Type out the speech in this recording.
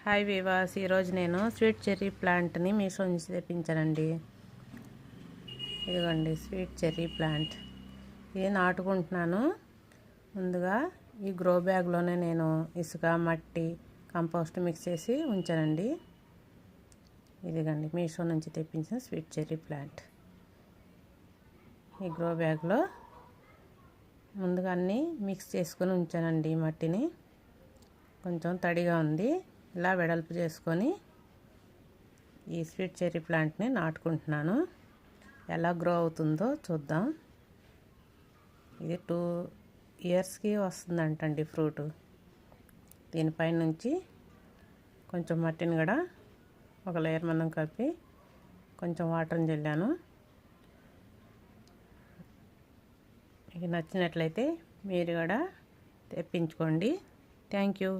Hi వివాస్, ఈరోజు నేను sweet cherry ప్లాంట్ని మీషో నుంచి తెప్పించానండి. ఇదిగోండి స్వీట్ చెర్రీ ప్లాంట్. ఇది నాటుకుంటున్నాను. ముందుగా ఈ గ్రో బ్యాగ్లోనే నేను ఇసుక, మట్టి, కంపోస్ట్ మిక్స్ చేసి ఉంచానండి. ఇదిగండి మీషో నుంచి తెప్పించిన స్వీట్ చెర్రీ ప్లాంట్. ఈ గ్రో బ్యాగ్లో ముందుగా అన్నీ మిక్స్ చేసుకొని ఉంచానండి. మట్టిని కొంచెం తడిగా ఉంది. ఇలా వెడల్పు చేసుకొని ఈ స్వీట్ చెర్రీ ప్లాంట్ని నాటుకుంటున్నాను. ఎలా గ్రో అవుతుందో చూద్దాం. ఇది 2 ఇయర్స్కి వస్తుందంటండి ఫ్రూట్. దీనిపైన నుంచి కొంచెం మట్టిని కూడా ఒక లేయర్ మనం కలిపి కొంచెం వాటర్ని చల్లాను. మీకు నచ్చినట్లయితే మీరు కూడా తెప్పించుకోండి. Thank you.